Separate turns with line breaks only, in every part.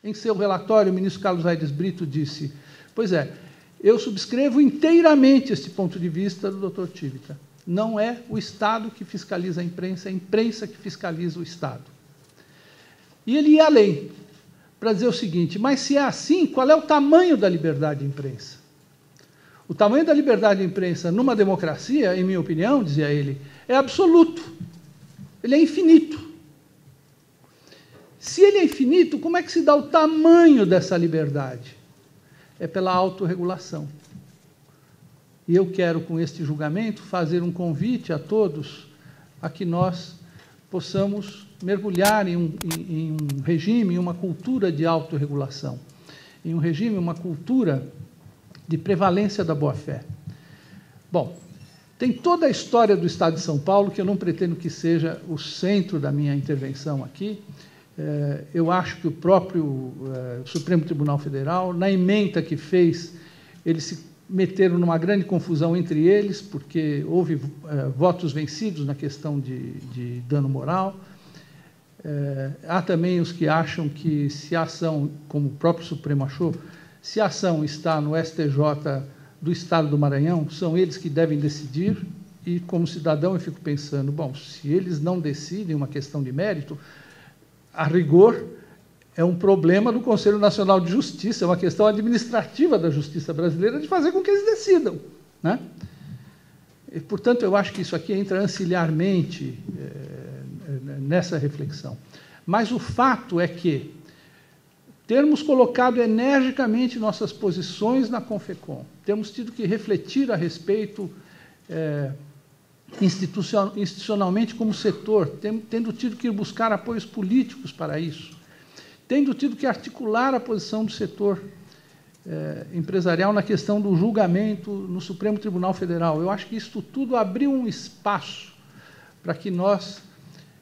Em seu relatório, o ministro Carlos Aires Brito disse: pois é, eu subscrevo inteiramente este ponto de vista do Dr. Tivita. Não é o Estado que fiscaliza a imprensa, é a imprensa que fiscaliza o Estado. E ele ia além, para dizer o seguinte: mas se é assim, qual é o tamanho da liberdade de imprensa? O tamanho da liberdade de imprensa numa democracia, em minha opinião, dizia ele, é absoluto. Ele é infinito. Se ele é infinito, como é que se dá o tamanho dessa liberdade? É pela autorregulação. E eu quero, com este julgamento, fazer um convite a todos a que nós possamos mergulhar em um regime, em uma cultura de autorregulação, em um regime, uma cultura de prevalência da boa-fé. Bom, tem toda a história do Estado de São Paulo, que eu não pretendo que seja o centro da minha intervenção aqui. Eu acho que o próprio Supremo Tribunal Federal, na ementa que fez, eles se meteram numa grande confusão entre eles, porque houve votos vencidos na questão de dano moral. Há também os que acham que, se a ação, como o próprio Supremo achou, se a ação está no STJ do Estado do Maranhão, são eles que devem decidir, e, como cidadão, eu fico pensando, bom, se eles não decidem uma questão de mérito, a rigor, é um problema do Conselho Nacional de Justiça, é uma questão administrativa da justiça brasileira de fazer com que eles decidam, né? E, portanto, eu acho que isso aqui entra ancilharmente nessa reflexão. Mas o fato é que termos colocado energicamente nossas posições na Confecom, temos tido que refletir a respeito institucionalmente como setor, tendo tido que ir buscar apoios políticos para isso, tendo tido que articular a posição do setor empresarial na questão do julgamento no Supremo Tribunal Federal. Eu acho que isso tudo abriu um espaço para que nós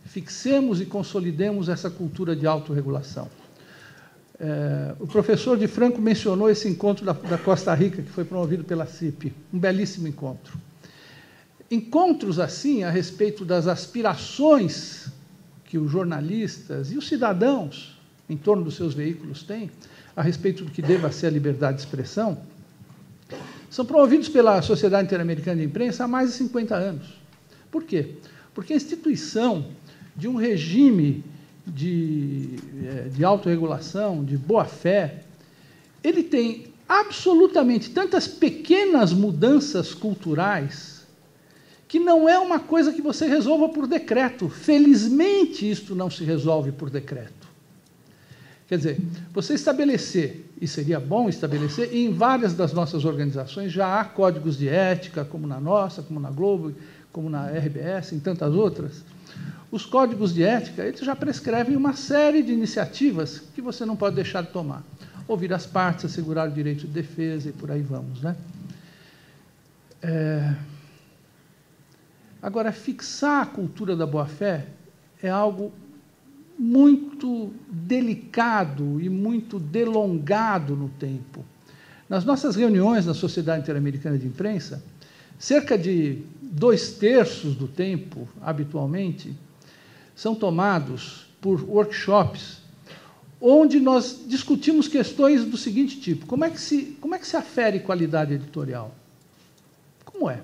fixemos e consolidemos essa cultura de autorregulação. O professor de Franco mencionou esse encontro da Costa Rica, que foi promovido pela CIP, um belíssimo encontro. Encontros assim, a respeito das aspirações que os jornalistas e os cidadãos, em torno dos seus veículos, têm, a respeito do que deva ser a liberdade de expressão, são promovidos pela Sociedade Interamericana de Imprensa há mais de 50 anos. Por quê? Porque a instituição de um regime de autorregulação, de boa-fé, ele tem absolutamente tantas pequenas mudanças culturais que não é uma coisa que você resolva por decreto. Felizmente, isto não se resolve por decreto. Quer dizer, você estabelecer, e seria bom estabelecer, e em várias das nossas organizações já há códigos de ética, como na nossa, como na Globo, como na RBS, em tantas outras. Os códigos de ética, eles já prescrevem uma série de iniciativas que você não pode deixar de tomar. Ouvir as partes, assegurar o direito de defesa e por aí vamos, né? Agora, fixar a cultura da boa-fé é algo muito delicado e muito delongado no tempo. Nas nossas reuniões na Sociedade Interamericana de Imprensa, cerca de 2/3 do tempo, habitualmente, são tomados por workshops, onde nós discutimos questões do seguinte tipo: como é que se afere qualidade editorial? Como é?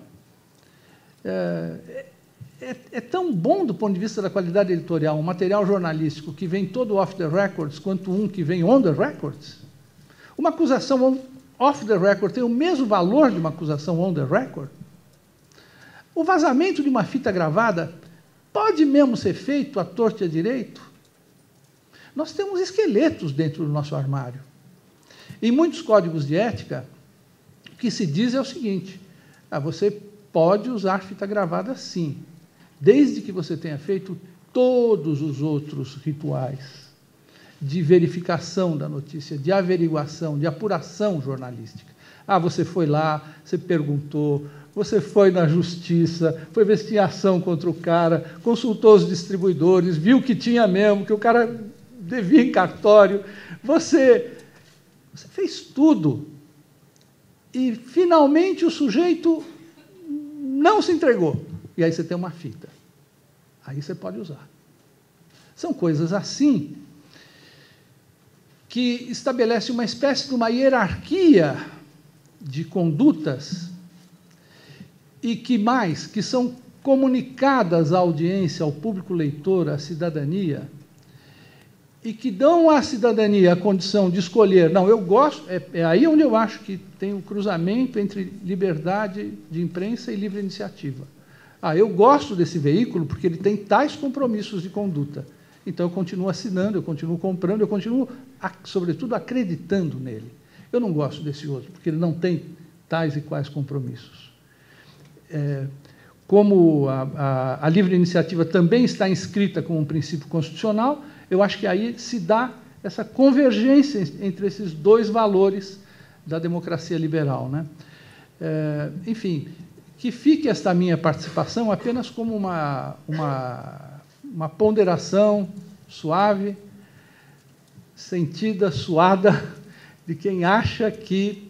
É tão bom do ponto de vista da qualidade editorial um material jornalístico que vem todo off the records quanto um que vem on the records? Uma acusação off the record tem o mesmo valor de uma acusação on the record? O vazamento de uma fita gravada pode mesmo ser feito à torta e à direito? Nós temos esqueletos dentro do nosso armário. Em muitos códigos de ética, o que se diz é o seguinte: você pode usar fita gravada sim, desde que você tenha feito todos os outros rituais de verificação da notícia, de averiguação, de apuração jornalística. Você foi lá, você perguntou, você foi na justiça, foi ver se tinha ação contra o cara, consultou os distribuidores, viu que tinha mesmo, que o cara devia em cartório. Você fez tudo. E, finalmente, o sujeito não se entregou. E aí você tem uma fita. Aí você pode usar. São coisas assim que estabelece uma espécie de uma hierarquia de condutas e que são comunicadas à audiência, ao público leitor, à cidadania, e que dão à cidadania a condição de escolher. Não, eu gosto, é aí onde eu acho que tem um cruzamento entre liberdade de imprensa e livre iniciativa. Eu gosto desse veículo porque ele tem tais compromissos de conduta. Então, eu continuo assinando, eu continuo comprando, eu continuo, sobretudo, acreditando nele. Eu não gosto desse outro, porque ele não tem tais e quais compromissos. Como a livre iniciativa também está inscrita como um princípio constitucional, eu acho que aí se dá essa convergência entre esses dois valores da democracia liberal, né? Enfim, que fique esta minha participação apenas como uma ponderação suave, sentida, suada, de quem acha que,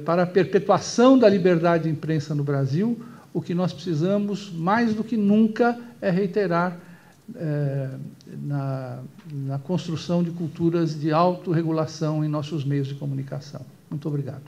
para a perpetuação da liberdade de imprensa no Brasil, o que nós precisamos, mais do que nunca, é reiterar na construção de culturas de autorregulação em nossos meios de comunicação. Muito obrigado.